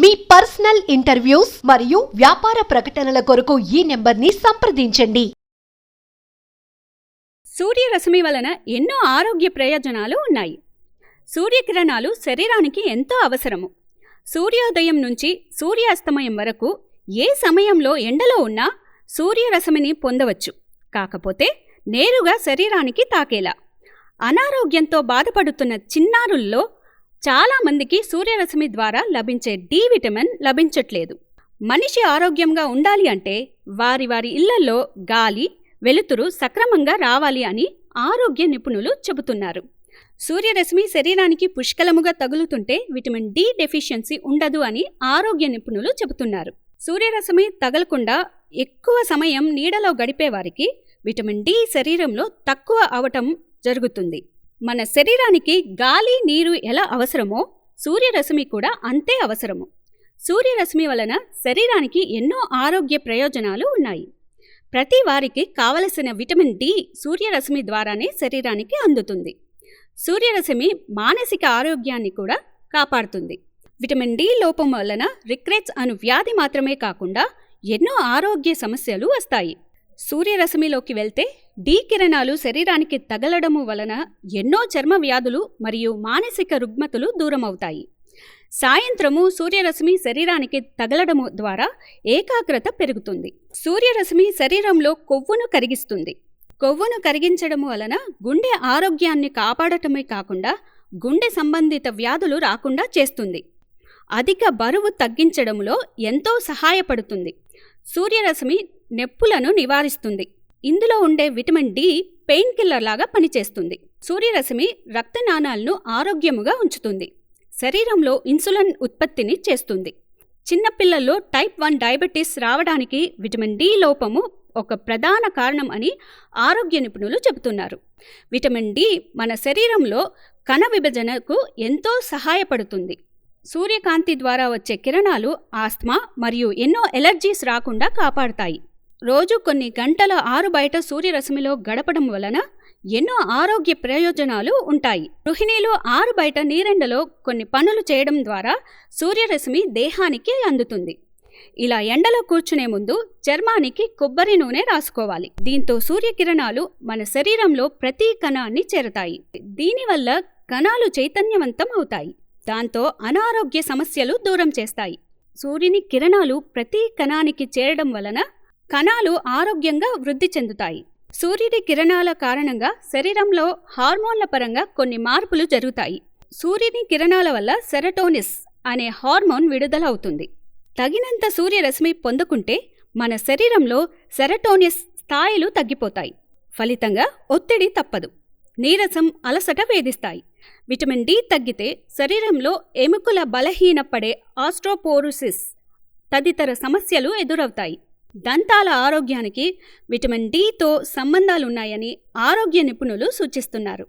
మీ personal interviews మరియు వ్యాపార ప్రకటనల కొరకు ఈ నెంబర్ని సంప్రదించండి. సూర్యరశ్మి వలన ఎన్నో ఆరోగ్య ప్రయోజనాలు ఉన్నాయి. సూర్యకిరణాలు శరీరానికి ఎంతో అవసరము. సూర్యోదయం నుంచి సూర్యాస్తమయం వరకు ఏ సమయంలో ఎండలో ఉన్నా సూర్యరశ్మిని పొందవచ్చు. కాకపోతే నేరుగా శరీరానికి తాకేలా. అనారోగ్యంతో బాధపడుతున్న చిన్నారుల్లో చాలామందికి సూర్యరశ్మి ద్వారా లభించే డి విటమిన్ లభించట్లేదు. మనిషి ఆరోగ్యంగా ఉండాలి అంటే వారి ఇళ్లలో గాలి, వెలుతురు సక్రమంగా రావాలి అని ఆరోగ్య నిపుణులు చెబుతున్నారు. సూర్యరశ్మి శరీరానికి పుష్కలముగా తగులుతుంటే విటమిన్ డి డెఫిషియన్సీ ఉండదు అని ఆరోగ్య నిపుణులు చెబుతున్నారు. సూర్యరశ్మి తగలకుండా ఎక్కువ సమయం నీడలో గడిపే వారికి విటమిన్ డి శరీరంలో తక్కువ అవటం జరుగుతుంది. మన శరీరానికి గాలి, నీరు ఎలా అవసరమో సూర్యరశ్మి కూడా అంతే అవసరము. సూర్యరశ్మి వలన శరీరానికి ఎన్నో ఆరోగ్య ప్రయోజనాలు ఉన్నాయి. ప్రతి వారికి కావలసిన విటమిన్ డి సూర్యరశ్మి ద్వారానే శరీరానికి అందుతుంది. సూర్యరశ్మి మానసిక ఆరోగ్యాన్ని కూడా కాపాడుతుంది. విటమిన్ డి లోపం వలన రిక్రెట్స్ అను వ్యాధి మాత్రమే కాకుండా ఎన్నో ఆరోగ్య సమస్యలు వస్తాయి. సూర్యరశ్మిలోకి వెళ్తే డి కిరణాలు శరీరానికి తగలడము వలన ఎన్నో చర్మ వ్యాధులు మరియు మానసిక రుగ్మతలు దూరమవుతాయి. సాయంత్రము సూర్యరశ్మి శరీరానికి తగలడము ద్వారా ఏకాగ్రత పెరుగుతుంది. సూర్యరశ్మి శరీరంలో కొవ్వును కరిగిస్తుంది. కొవ్వును కరిగించడము వలన గుండె ఆరోగ్యాన్ని కాపాడటమే కాకుండా గుండె సంబంధిత వ్యాధులు రాకుండా చేస్తుంది. అధిక బరువు తగ్గించడంలో ఎంతో సహాయపడుతుంది. సూర్యరశ్మి నొప్పులను నివారిస్తుంది. ఇందులో ఉండే విటమిన్ డి పెయిన్ కిల్లర్ లాగా పనిచేస్తుంది. సూర్యరశ్మి రక్తనాళాలను ఆరోగ్యముగా ఉంచుతుంది. శరీరంలో ఇన్సులిన్ ఉత్పత్తిని చేస్తుంది. చిన్నపిల్లల్లో టైప్ 1 డయాబెటీస్ రావడానికి విటమిన్ డి లోపము ఒక ప్రధాన కారణం అని ఆరోగ్య నిపుణులు చెబుతున్నారు. విటమిన్ డి మన శరీరంలో కణ విభజనకు ఎంతో సహాయపడుతుంది. సూర్యకాంతి ద్వారా వచ్చే కిరణాలు ఆస్మా మరియు ఎన్నో ఎలర్జీస్ రాకుండా కాపాడుతాయి. రోజు కొన్ని గంటల ఆరు బయట సూర్యరశ్మిలో గడపడం వలన ఎన్నో ఆరోగ్య ప్రయోజనాలు ఉంటాయి. గృహిణీలు ఆరు బయట నీరెండలో కొన్ని పనులు చేయడం ద్వారా సూర్యరశ్మి దేహానికి అందుతుంది. ఇలా ఎండలో కూర్చునే ముందు చర్మానికి కొబ్బరి నూనె రాసుకోవాలి. దీంతో సూర్యకిరణాలు మన శరీరంలో ప్రతి కణాన్ని చేరతాయి. దీనివల్ల కణాలు చైతన్యవంతం అవుతాయి. దాంతో అనారోగ్య సమస్యలు దూరం చేస్తాయి. సూర్యుని కిరణాలు ప్రతి కణానికి చేరడం వలన కణాలు ఆరోగ్యంగా వృద్ధి చెందుతాయి. సూర్యుడి కిరణాల కారణంగా శరీరంలో హార్మోన్ల పరంగా కొన్ని మార్పులు జరుగుతాయి. సూర్యుని కిరణాల వల్ల సెరటోనిన్ అనే హార్మోన్ విడుదల అవుతుంది. తగినంత సూర్యరశ్మి పొందకుంటే మన శరీరంలో సెరటోనిన్ స్థాయిలు తగ్గిపోతాయి. ఫలితంగా ఒత్తిడి తప్పదు. నీరసం, అలసట వేధిస్తాయి. విటమిన్ డి తగ్గితే శరీరంలో ఎముకల బలహీనపడే ఆస్ట్రోపోరోసిస్ తదితర సమస్యలు ఎదురవుతాయి. దంతాల ఆరోగ్యానికి విటమిన్ డితో సంబంధాలున్నాయని ఆరోగ్య నిపుణులు సూచిస్తున్నారు.